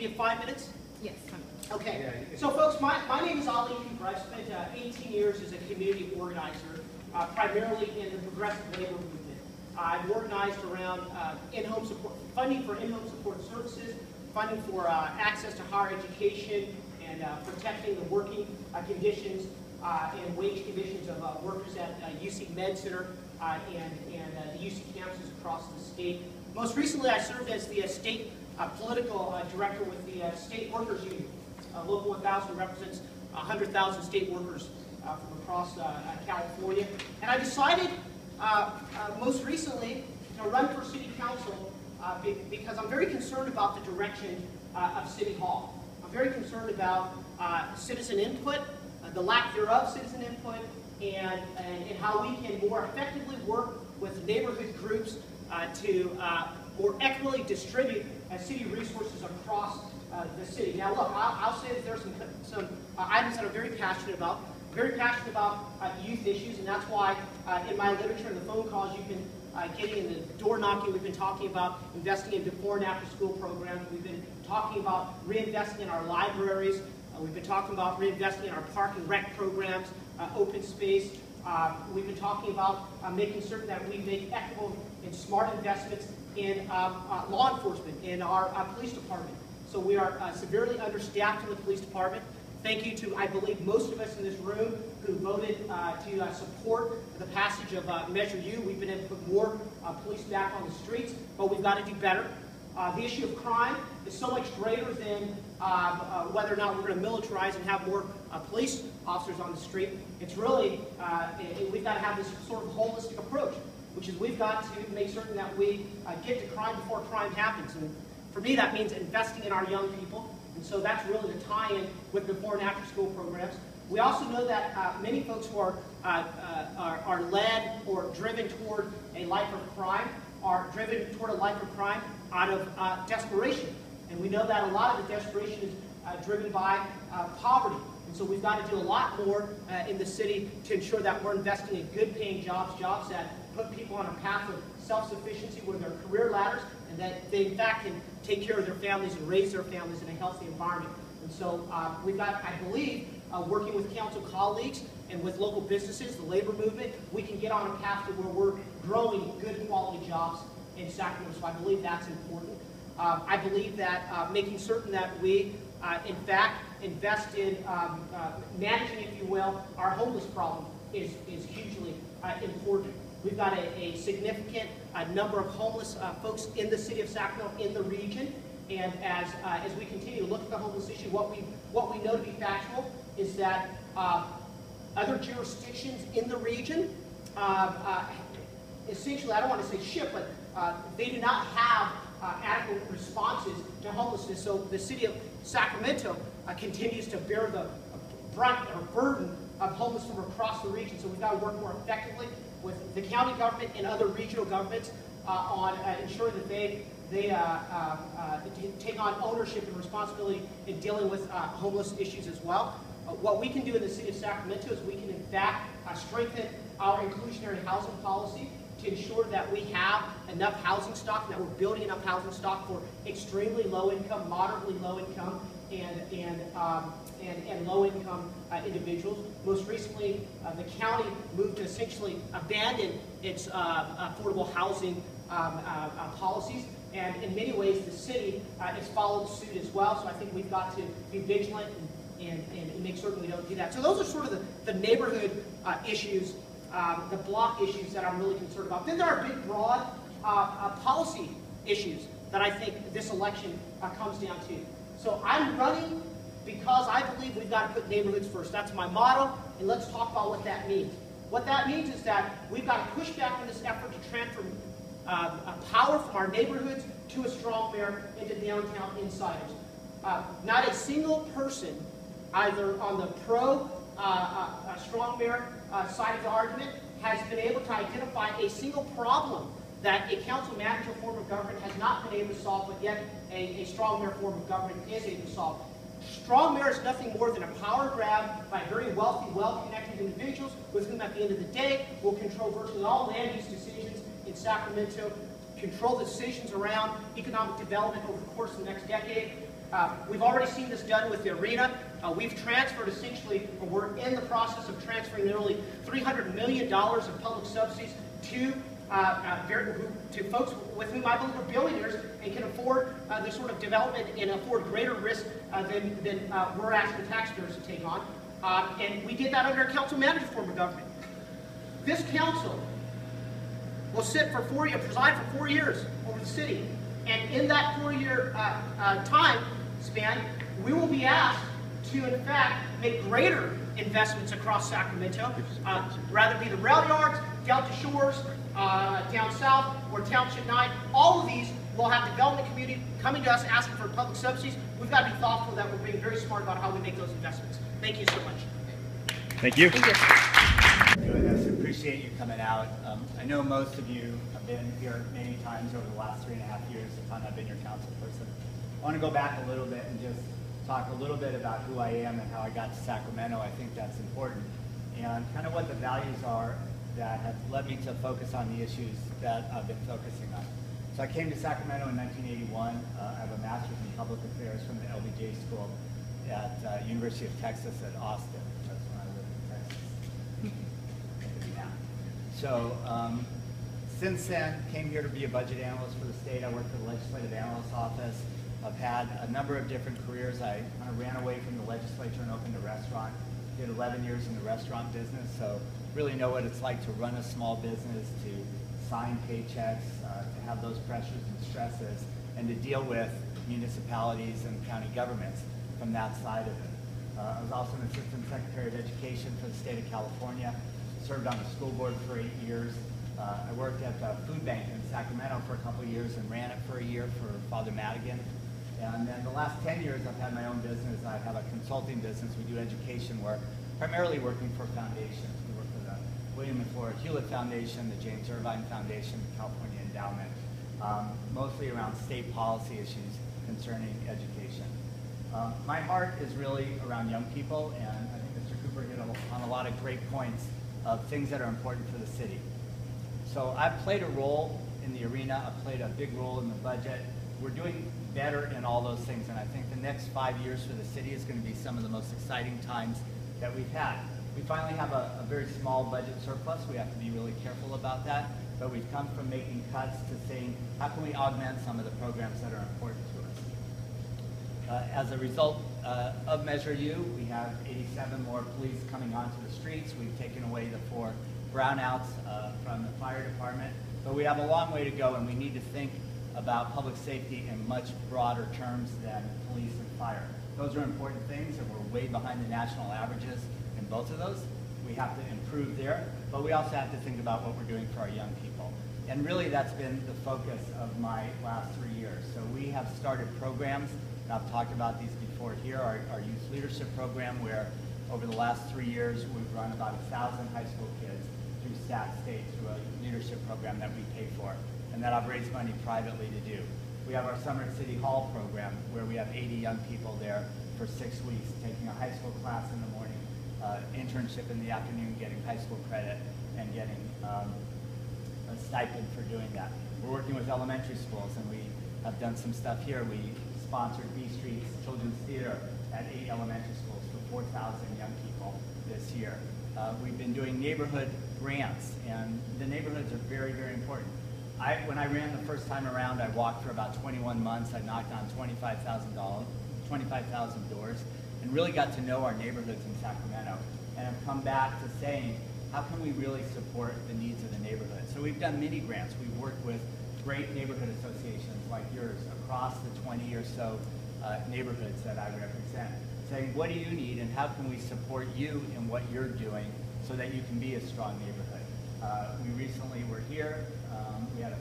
You have 5 minutes? Yes. Okay. So folks, my name is Ali Cooper. I've spent 18 years as a community organizer, primarily in the progressive labor movement. I've organized around in-home support, funding for in-home support services, funding for access to higher education, and protecting the working conditions and wage conditions of workers at UC Med Center and the UC campuses across the state. Most recently, I served as the state political director with the State Workers Union. Local 1000 represents 100,000 state workers from across California. And I decided most recently to run for city council because I'm very concerned about the direction of City Hall. I'm very concerned about citizen input, the lack thereof citizen input, and how we can more effectively work with neighborhood groups to more equitably distribute city resources across the city. Now look, I'll say that there's some items that I'm very passionate about. Very passionate about youth issues, and that's why in my literature and the phone calls you've been getting in the door knocking, we've been talking about investing in before and after school programs. We've been talking about reinvesting in our libraries. We've been talking about reinvesting in our park and rec programs, open space. We've been talking about making certain that we make equitable and smart investments in law enforcement, in our police department. So we are severely understaffed in the police department. Thank you to, I believe, most of us in this room who voted to support the passage of Measure U. We've been able to put more police back on the streets, but we've got to do better. The issue of crime is so much greater than whether or not we're going to militarize and have more police officers on the street. It's really, we've got to have this sort of holistic approach, which is we've got to make certain that we get to crime before crime happens. And for me, that means investing in our young people. And so that's really the tie-in with before and after school programs. We also know that many folks who are led or driven toward a life of crime are driven toward a life of crime out of desperation. And we know that a lot of the desperation is driven by poverty. And so we've got to do a lot more in the city to ensure that we're investing in good-paying jobs, jobs that put people on a path of self-sufficiency where they're career ladders, and that they, in fact, can take care of their families and raise their families in a healthy environment. And so we've got, I believe, working with council colleagues and with local businesses, the labor movement, we can get on a path to where we're growing good quality jobs in Sacramento. So I believe that's important. I believe that making certain that we, in fact, invest in managing, if you will, our homeless problem is hugely important. We've got a significant number of homeless folks in the city of Sacramento, in the region, and as we continue to look at the homeless issue, what we know to be factual is that other jurisdictions in the region, essentially, I don't want to say ship, but they do not have adequate responses to homelessness. So the city of Sacramento continues to bear the brunt or burden of homeless from across the region. So we've got to work more effectively with the county government and other regional governments on ensuring that they take on ownership and responsibility in dealing with homeless issues as well. What we can do in the city of Sacramento is we can, in fact, strengthen our inclusionary housing policy to ensure that we have enough housing stock, and that we're building enough housing stock for extremely low income, moderately low income, and low income individuals. Most recently, the county moved to essentially abandon its affordable housing policies, and in many ways the city has followed suit as well. So I think we've got to be vigilant and make certain we don't do that. So those are sort of the neighborhood issues, the block issues that I'm really concerned about. Then there are big, broad policy issues that I think this election comes down to. So I'm running because I believe we've got to put neighborhoods first. That's my motto, and let's talk about what that means. What that means is that we've got to push back on this effort to transfer power from our neighborhoods to a strong mayor into downtown insiders. Not a single person, either on the strong mayor side of the argument, has been able to identify a single problem that a council manager form of government has not been able to solve, but yet a strong mayor form of government is able to solve. Strong mayor is nothing more than a power grab by very wealthy, well-connected individuals with whom at the end of the day will control virtually all land use decisions in Sacramento, control the decisions around economic development over the course of the next decade, We've already seen this done with the arena. We've transferred essentially, or we're in the process of transferring nearly $300 million of public subsidies to folks with whom I believe are billionaires and can afford this sort of development and afford greater risk than we're asking taxpayers to take on. And we did that under a council manager form of government. This council will sit for 4 years, preside for 4 years over the city. And in that 4-year time span, we will be asked to, in fact, make greater investments across Sacramento, rather be the rail yards, Delta Shores, down south, or Township 9. All of these will have development community coming to us asking for public subsidies. We've got to be thoughtful that we're being very smart about how we make those investments. Thank you so much. Thank you. Thank you. Doing this. Appreciate you coming out. I know most of you have been here many times over the last 3.5 years, the time I've been your council person. I want to go back a little bit and just talk a little bit about who I am and how I got to Sacramento. I think that's important. And kind of what the values are that have led me to focus on the issues that I've been focusing on. So I came to Sacramento in 1981. I have a master's in public affairs from the LBJ School at University of Texas at Austin. That's when I lived in Texas. So since then, came here to be a budget analyst for the state. I worked for the legislative analyst office. I've had a number of different careers. I kind of ran away from the legislature and opened a restaurant. Did 11 years in the restaurant business, so really know what it's like to run a small business, to sign paychecks, to have those pressures and stresses, and to deal with municipalities and county governments from that side of it. I was also an assistant secretary of education for the state of California, served on the school board for 8 years. I worked at the food bank in Sacramento for a couple of years and ran it for a year for Father Madigan. And then the last 10 years I've had my own business. I have a consulting business. We do education work, primarily working for foundations. We work for the William and Flora Hewlett Foundation, the James Irvine Foundation, the California Endowment, mostly around state policy issues concerning education. My heart is really around young people, and I think Mr. Cooper hit on a lot of great points of things that are important for the city. So I've played a role in the arena. I've played a big role in the budget. We're doing better in all those things, and I think the next 5 years for the city is going to be some of the most exciting times that we've had. We finally have a very small budget surplus. We have to be really careful about that, but we've come from making cuts to saying, how can we augment some of the programs that are important to us? As a result of Measure U, we have 87 more police coming onto the streets. We've taken away the 4 brownouts from the fire department, but we have a long way to go, and we need to think about public safety in much broader terms than police and fire. Those are important things, and we're way behind the national averages in both of those. We have to improve there, but we also have to think about what we're doing for our young people. And really that's been the focus of my last 3 years. So we have started programs, and I've talked about these before here, our youth leadership program, where over the last 3 years we've run about 1,000 high school kids through Sac State through a leadership program that we pay for, and that I've raised money privately to do. We have our Summer at City Hall program where we have 80 young people there for 6 weeks, taking a high school class in the morning, internship in the afternoon, getting high school credit, and getting a stipend for doing that. We're working with elementary schools, and we have done some stuff here. We sponsored B Street's Children's Theater at 8 elementary schools for 4,000 young people this year. We've been doing neighborhood grants, and the neighborhoods are very, very important. When I ran the first time around, I walked for about 21 months. I knocked on 25,000 doors, and really got to know our neighborhoods in Sacramento, and have come back to saying, how can we really support the needs of the neighborhood? So we've done mini grants. We've worked with great neighborhood associations like yours across the 20 or so neighborhoods that I represent, saying, what do you need, and how can we support you in what you're doing so that you can be a strong neighborhood? We recently were here. We had a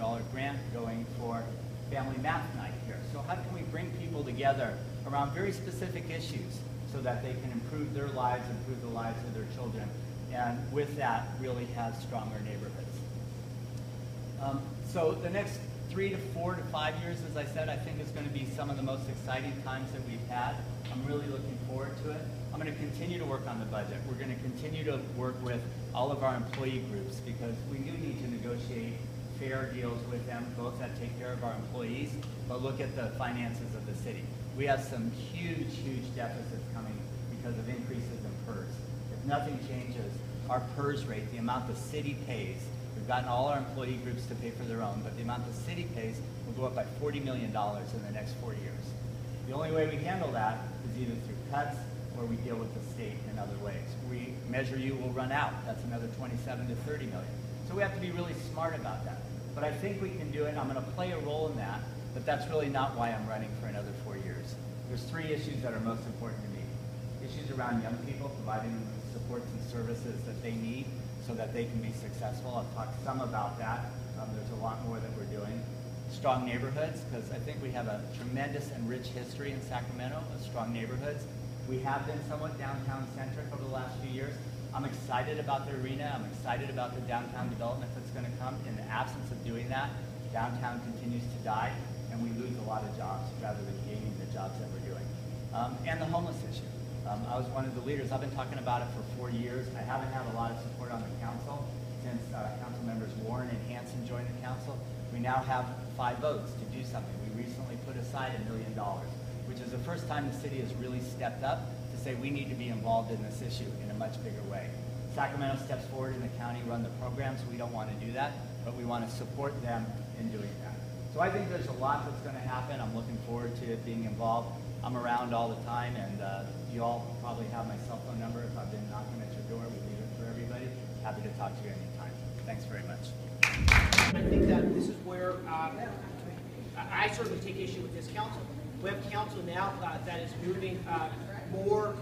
$1,500 grant going for family math night here. So how can we bring people together around very specific issues so that they can improve their lives, improve the lives of their children, and with that really have stronger neighborhoods. So the next 3 to 4 to 5 years, as I said, I think is going to be some of the most exciting times that we've had. I'm really looking forward to it. I'm going to continue to work on the budget. We're going to continue to work with all of our employee groups, because we do need to negotiate fair deals with them, both that take care of our employees, but look at the finances of the city. we have some huge deficits coming because of increases in PERS. If nothing changes, our PERS rate, the amount the city pays, we've gotten all our employee groups to pay for their own, but the amount the city pays will go up by $40 million in the next 4 years. The only way we handle that is either through cuts or we deal with the state in other ways. We Measure U will run out. That's another 27 to 30 million. So we have to be really smart about that. But I think we can do it. I'm going to play a role in that, but that's really not why I'm running for another 4 years. There's 3 issues that are most important to me. Issues around young people, providing them with supports and services that they need so that they can be successful. I've talked some about that. There's a lot more that we're doing. Strong neighborhoods, because I think we have a tremendous and rich history in Sacramento of strong neighborhoods. We have been somewhat downtown-centric over the last few years. I'm excited about the arena. I'm excited about the downtown development that's going to come. In the absence of doing that, downtown continues to die, and we lose a lot of jobs rather than gaining the jobs that we're doing. And the homeless issue. I was one of the leaders. I've been talking about it for 4 years. I haven't had a lot of support on the council since council members Warren and Hanson joined the council. We now have 5 votes to do something. We recently put aside $1 million, which is the first time the city has really stepped up to say we need to be involved in this issue in a much bigger way. Sacramento steps forward and the county run the programs. We don't want to do that, but we want to support them in doing that. So I think there's a lot that's going to happen. I'm looking forward to being involved. I'm around all the time, and you all probably have my cell phone number. If I've been knocking at your door, we leave it for everybody. Happy to talk to you anytime. Thanks very much. I think that this is where I certainly take issue with this council. We have council now that is moving more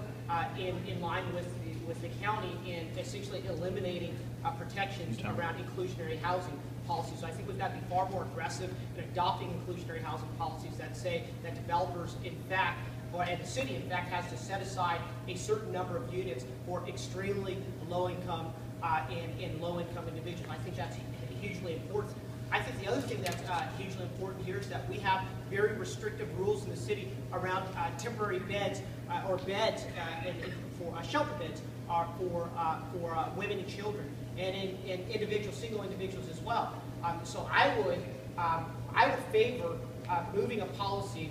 in line with the county in essentially eliminating protections around inclusionary housing policies. So I think we've got to be far more aggressive in adopting inclusionary housing policies that say that developers, in fact, and the city, in fact, has to set aside a certain number of units for extremely low-income and low-income individuals. I think that's hugely important. I think the other thing that's hugely important here is that we have very restrictive rules in the city around temporary beds or beds for shelter beds for women and children, and in individuals, single individuals as well. So I would favor moving a policy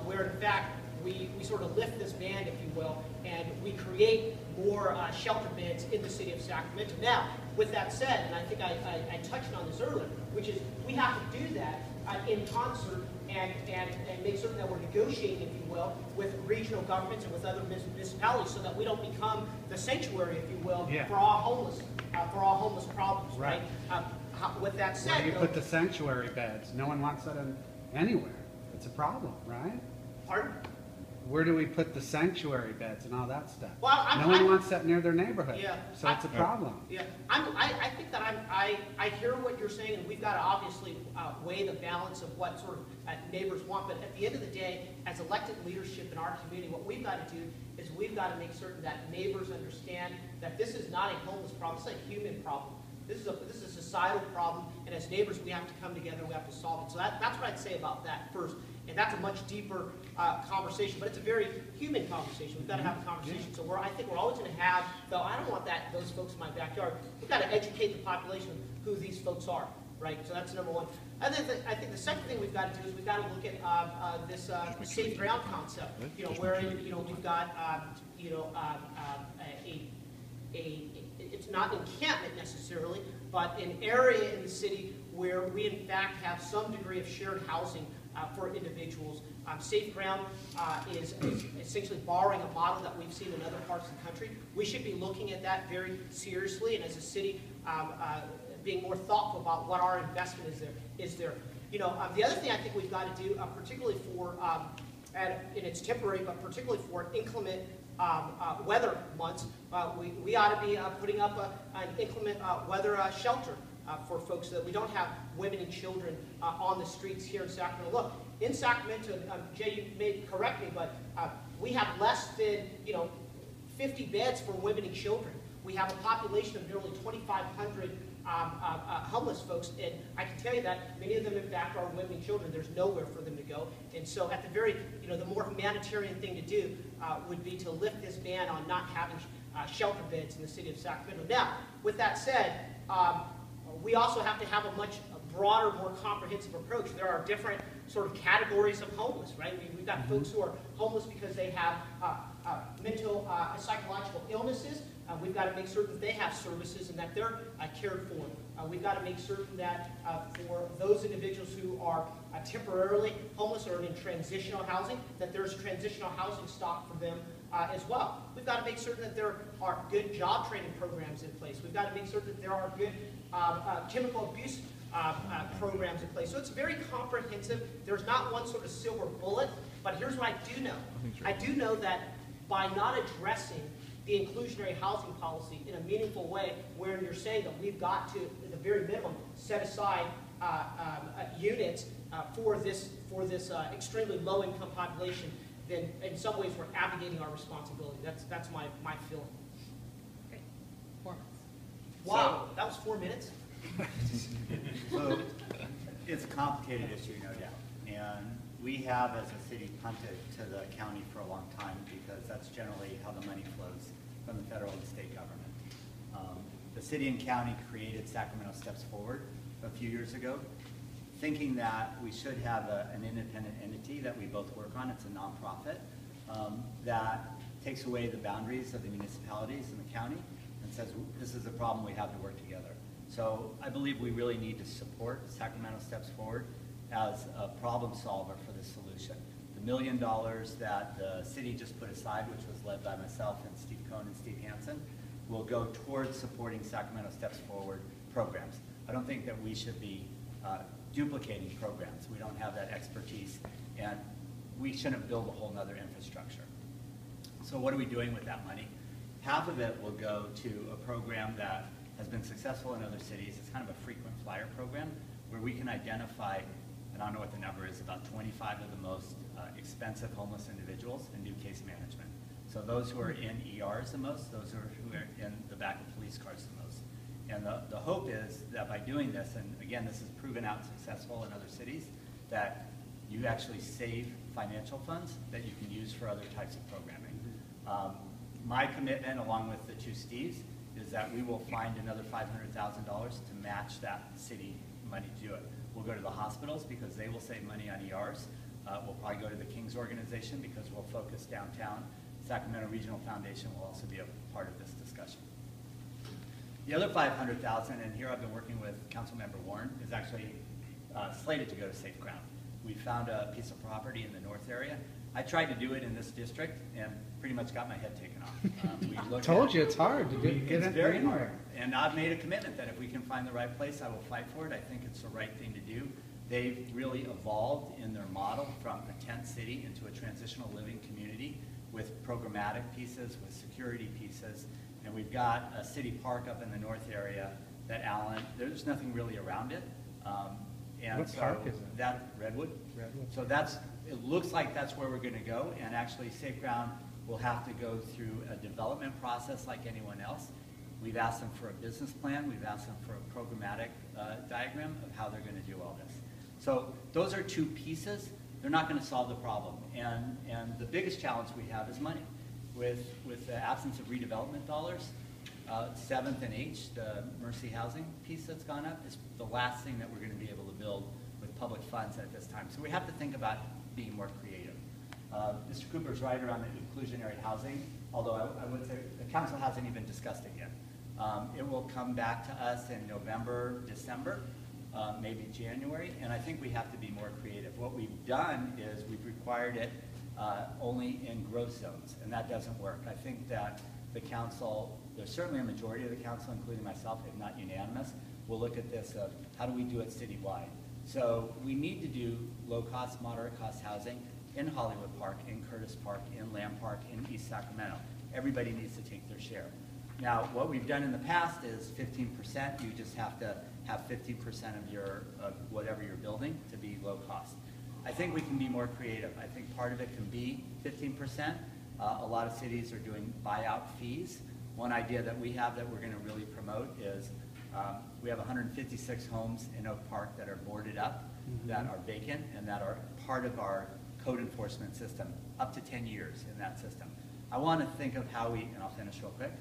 where, in fact, we sort of lift this ban, if you will, and we create more shelter beds in the city of Sacramento. Now, with that said, and I think I touched on this earlier, which is we have to do that in concert and make certain that we're negotiating, if you will, with regional governments and with other municipalities so that we don't become the sanctuary, if you will, for all homeless problems, right? With that said, where do you put the sanctuary beds? No one wants that anywhere. It's a problem, right? Pardon? Where do we put the sanctuary beds and all that stuff? Well, no one wants that near their neighborhood. Yeah, so it's a problem. Yeah, I think that I hear what you're saying, and we've got to obviously weigh the balance of what sort of neighbors want. But at the end of the day, as elected leadership in our community, what we've got to do is we've got to make certain that neighbors understand that this is not a homeless problem; it's a human problem. This is a societal problem, and as neighbors, we have to come together. We have to solve it. So that's what I'd say about that first. And that's a much deeper conversation, but it's a very human conversation. We've got to have a conversation. So I think we're always going to have, though I don't want those folks in my backyard. We've got to educate the population of who these folks are, right? So that's number one. And then I think the second thing we've got to do is we've got to look at this safe ground concept. Where we've got it's not an encampment necessarily, but an area in the city where we in fact have some degree of shared housing for individuals. Safe ground is essentially borrowing a model that we've seen in other parts of the country. We should be looking at that very seriously, and as a city, being more thoughtful about what our investment is there. The other thing I think we've got to do, particularly for, and it's temporary, but particularly for inclement weather months, we ought to be putting up an inclement weather shelter for folks so that we don't have women and children on the streets here in Sacramento. Look, in Sacramento, Jay, you may correct me, but we have less than 50 beds for women and children. We have a population of nearly 2,500 homeless folks, and I can tell you that many of them, in fact, are women and children. There's nowhere for them to go, and so at the very, the more humanitarian thing to do would be to lift this ban on not having shelter beds in the city of Sacramento. Now, with that said, we also have to have a much broader, more comprehensive approach. There are different sort of categories of homeless, right? We've got folks who are homeless because they have mental psychological illnesses. We've got to make certain that they have services and that they're cared for. We've got to make certain that for those individuals who are temporarily homeless or in transitional housing, that there's transitional housing stock for them as well. We've got to make certain that there are good job training programs in place. We've got to make certain that there are good chemical abuse programs in place. So it's very comprehensive. There's not one sort of silver bullet, but here's what I do know. I do know that by not addressing the inclusionary housing policy in a meaningful way, where you're saying that we've got to, at the very minimum, set aside units for this extremely low-income population, then in some ways we're abdicating our responsibility. That's my feeling. Great. 4 months. Wow, that was 4 minutes. So it's a complicated issue, no doubt. And we have, as a city, punted to the county for a long time because that's generally how the money flows from the federal and state government. The city and county created Sacramento Steps Forward a few years ago, thinking that we should have an independent entity that we both work on. It's a nonprofit that takes away the boundaries of the municipalities and the county and says, this is a problem, we have to work together. So I believe we really need to support Sacramento Steps Forward as a problem solver for the solution. The $1 million that the city just put aside, which was led by myself and Steve Cohn and Steve Hansen, will go towards supporting Sacramento Steps Forward programs. I don't think that we should be duplicating programs. We don't have that expertise, and we shouldn't build a whole nother infrastructure. So what are we doing with that money? Half of it will go to a program that has been successful in other cities. It's kind of a frequent flyer program where we can identify, and I don't know what the number is, about 25 of the most expensive homeless individuals and do case management. So those who are in ERs the most, those who are in the back of police cars the most. And the hope is that by doing this, and again, this is proven out successful in other cities, that you actually save financial funds that you can use for other types of programming. My commitment, along with the two Steves, is that we will find another $500,000 to match that city money to do it. We'll go to the hospitals because they will save money on ERs. We'll probably go to the King's organization because we'll focus downtown. Sacramento Regional Foundation will also be a part of this discussion. The other $500,000, and here I've been working with Councilmember Warren, is actually slated to go to Safe Ground. We found a piece of property in the north area. I tried to do it in this district and pretty much got my head taken off. I told you it's hard to get it's it very anywhere. hard. And I've made a commitment that if we can find the right place, I will fight for it. I think it's the right thing to do. They've really evolved in their model from a tent city into a transitional living community with programmatic pieces, with security pieces. And we've got a city park up in the north area that there's nothing really around it. And what so park is it? That Redwood. Redwood. So it looks like that's where we're going to go. And actually, Safe Ground will have to go through a development process like anyone else. We've asked them for a business plan. We've asked them for a programmatic diagram of how they're going to do all this. So those are two pieces. They're not going to solve the problem. And the biggest challenge we have is money. With the absence of redevelopment dollars, 7th and H, the Mercy Housing piece that's gone up, is the last thing that we're going to be able to build with public funds at this time. So we have to think about being more creative. Mr. Cooper's right around the inclusionary housing, although I would say the council hasn't even discussed it yet. It will come back to us in November, December, maybe January, and I think we have to be more creative. What we've done is we've required it only in growth zones, and that doesn't work. I think that the council, there's certainly a majority of the council, including myself, if not unanimous, will look at this of how do we do it citywide. So we need to do low-cost, moderate-cost housing in Hollywood Park, in Curtis Park, in Lamb Park, in East Sacramento. Everybody needs to take their share. Now, what we've done in the past is 15%. You just have to have 15% of whatever you're building to be low cost. I think we can be more creative. I think part of it can be 15%. A lot of cities are doing buyout fees. One idea that we have that we're going to really promote is we have 156 homes in Oak Park that are boarded up, that are vacant, and that are part of our code enforcement system, up to 10 years in that system. I want to think of how we, and I'll finish real quick,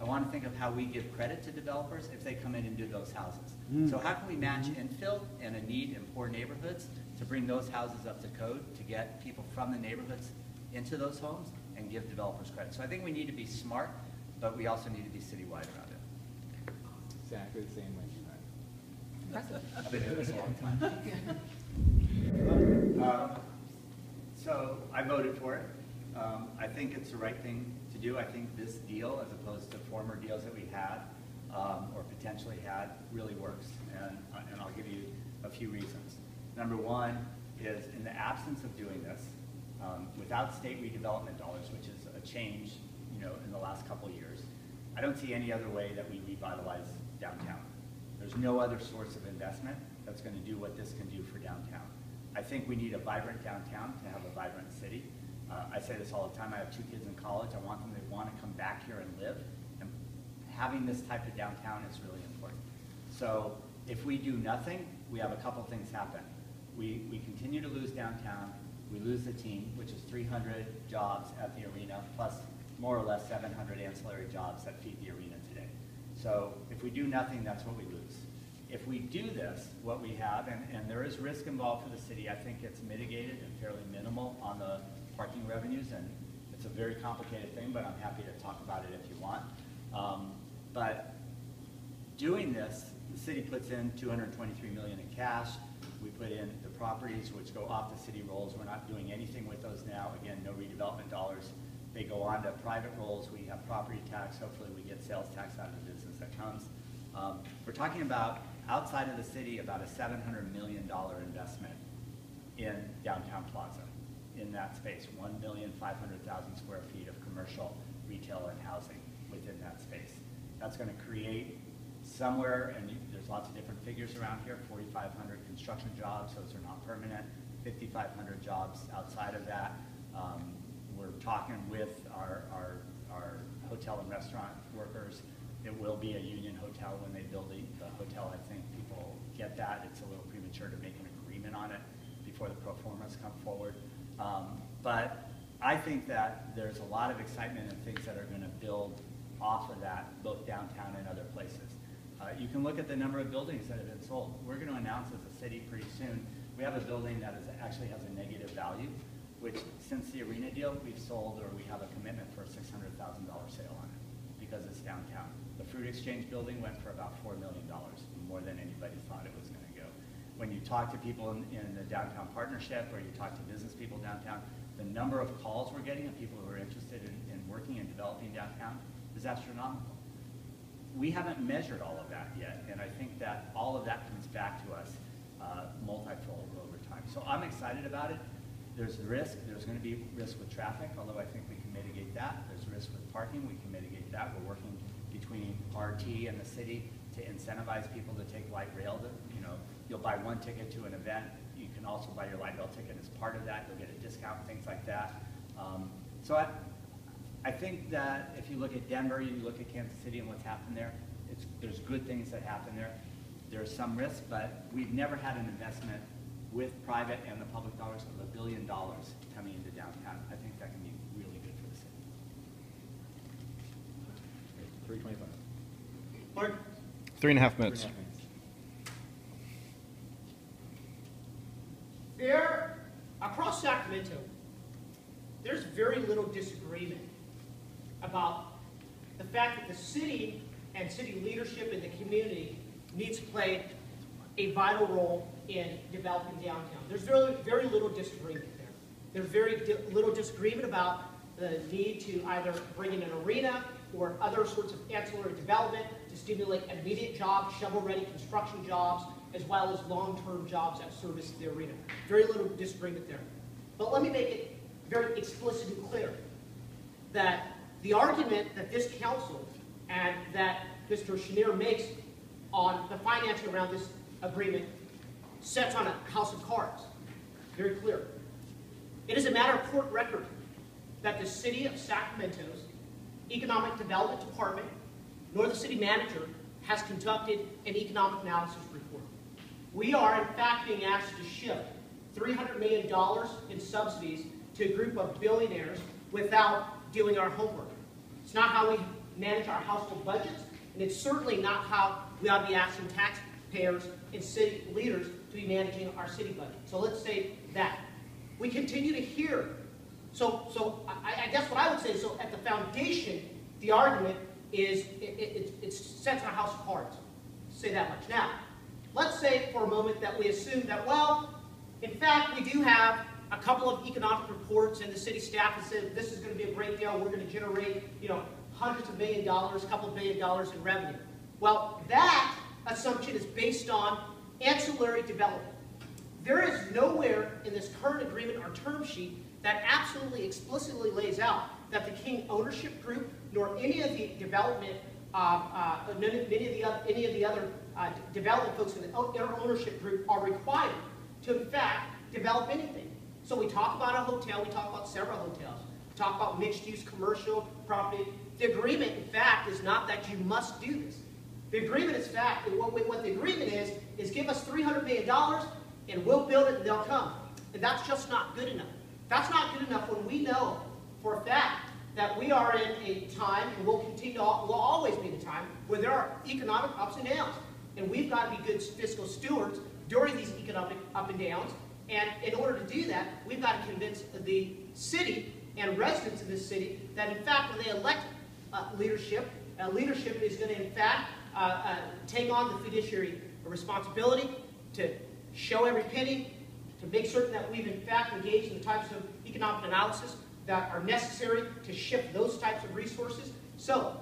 I want to think of how we give credit to developers if they come in and do those houses. So how can we match infill and a need in poor neighborhoods to bring those houses up to code, to get people from the neighborhoods into those homes and give developers credit. So I think we need to be smart, but we also need to be citywide around it. Exactly the same way. I've been doing this a long time. So I voted for it. I think it's the right thing to do. I think this deal, as opposed to former deals that we had or potentially had, really works. And I'll give you a few reasons. Number one is, in the absence of doing this, without state redevelopment dollars, which is a change, in the last couple of years, I don't see any other way that we revitalize downtown. There's no other source of investment that's going to do what this can do for downtown. I think we need a vibrant downtown to have a vibrant city. I say this all the time. I have 2 kids in college. I want them to want to come back here and live. And having this type of downtown is really important. So if we do nothing, we have a couple things happen. We continue to lose downtown. We lose the team, which is 300 jobs at the arena, plus more or less 700 ancillary jobs that feed the arena today. So if we do nothing, that's what we lose. If we do this, what we have, and there is risk involved for the city, I think it's mitigated and fairly minimal on the parking revenues, and it's a very complicated thing, but I'm happy to talk about it if you want. But doing this, the city puts in $223 million in cash. We put in the properties which go off the city rolls. We're not doing anything with those now. Again, no redevelopment dollars. They go on to private rolls. We have property tax. Hopefully we get sales tax out of the business that comes. We're talking about, outside of the city, about a $700 million investment in downtown Plaza, in that space, 1,500,000 square feet of commercial, retail, and housing within that space. That's going to create somewhere, and there's lots of different figures around here, 4,500 construction jobs. Those are not permanent. 5,500 jobs outside of that. We're talking with our hotel and restaurant workers. It will be a union hotel when they build the hotel. I think people get that. It's a little premature to make an agreement on it before the pro formas come forward. But I think that there's a lot of excitement and things that are going to build off of that, both downtown and other places. You can look at the number of buildings that have been sold. We're going to announce as a city pretty soon, we have a building that actually has a negative value, which since the arena deal, we've sold, or we have a commitment for a $600,000 sale on it because it's downtown. The Fruit Exchange building went for about $4 million, more than anybody thought it was going to go. When you talk to people in the downtown partnership, or you talk to business people downtown, the number of calls we're getting of people who are interested in working and developing downtown is astronomical. We haven't measured all of that yet, and I think that all of that comes back to us multifold over time. So I'm excited about it. There's risk. There's going to be risk with traffic, although I think we can mitigate that. There's risk with parking. We can mitigate that. We're working between RT and the city to incentivize people to take light rail. You'll buy one ticket to an event. You can also buy your light rail ticket as part of that. You'll get a discount, things like that. So I think that if you look at Denver, you look at Kansas City and what's happened there, there's good things that happen there. There's some risk, but we've never had an investment with private and the public dollars of $1 billion coming into downtown. I think that can be really good for the city. 325. Mark? 3.5 minutes. 3.5 minutes. There, across Sacramento, there's very little disagreement about the fact that the city and city leadership in the community needs to play a vital role in developing downtown. There's very little disagreement there. There's very little disagreement about the need to either bring in an arena or other sorts of ancillary development to stimulate immediate jobs, shovel-ready construction jobs, as well as long-term jobs that service the arena. Very little disagreement there. But let me make it very explicit and clear that the argument that this council and that Mr. Schenirer makes on the financing around this agreement sets on a house of cards. Very clear. It is a matter of court record that the City of Sacramento's Economic Development Department, nor the city manager, has conducted an economic analysis report. We are, in fact, being asked to shift $300 million in subsidies to a group of billionaires without doing our homework. It's not how we manage our household budgets, and it's certainly not how we ought to be asking taxpayers and city leaders to be managing our city budget. So let's say that. We continue to hear. So I guess what I would say is, so at the foundation, the argument is it's set on a house of cards. Say that much. Now, let's say for a moment that we assume that, well, in fact, we do have a couple of economic reports, and the city staff has said this is going to be a great deal. We're going to generate, hundreds of $1 million, a couple of $1 billion in revenue. Well, that assumption is based on ancillary development. There is nowhere in this current agreement or term sheet that absolutely explicitly lays out that the King ownership group nor any of the development, any of the other development folks in their ownership group are required to, in fact, develop anything. So we talk about a hotel, we talk about several hotels, we talk about mixed-use commercial property. The agreement, in fact, is not that you must do this. The agreement is fact. What the agreement is give us $300 million and we'll build it and they'll come. And that's just not good enough. That's not good enough when we know for a fact that we are in a time, and will always be in a time, where there are economic ups and downs. And we've got to be good fiscal stewards during these economic up and downs. And in order to do that, we've got to convince the city and residents of this city that, in fact, when they elect leadership is going to, in fact, take on the fiduciary responsibility to show every penny, to make certain that we've, in fact, engaged in the types of economic analysis that are necessary to shift those types of resources. So,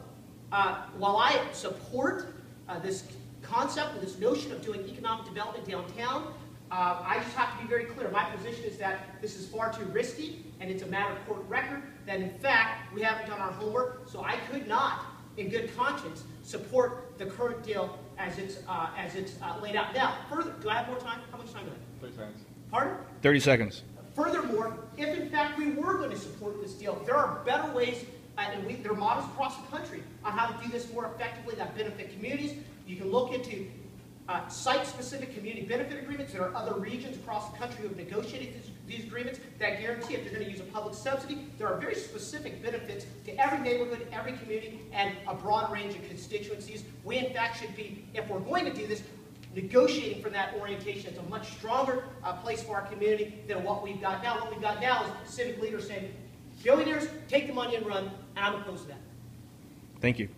while I support this concept, this notion of doing economic development downtown, I just have to be very clear. My position is that this is far too risky, and it's a matter of court record, that in fact, we haven't done our homework, so I could not, in good conscience, support the current deal as it's laid out. Now, further, do I have more time? How much time do I have? 30 seconds. Pardon? 30 seconds. Furthermore, if in fact we were going to support this deal, there are better ways, and there are models across the country on how to do this more effectively that benefit communities. You can look into site-specific community benefit agreements. There are other regions across the country who have negotiated these agreements that guarantee if they're going to use a public subsidy, there are very specific benefits to every neighborhood, every community, and a broad range of constituencies. We, in fact, should be, if we're going to do this, negotiating from that orientation. It's a much stronger place for our community than what we've got now. What we've got now is civic leaders saying, billionaires, take the money and run, and I'm opposed to that. Thank you.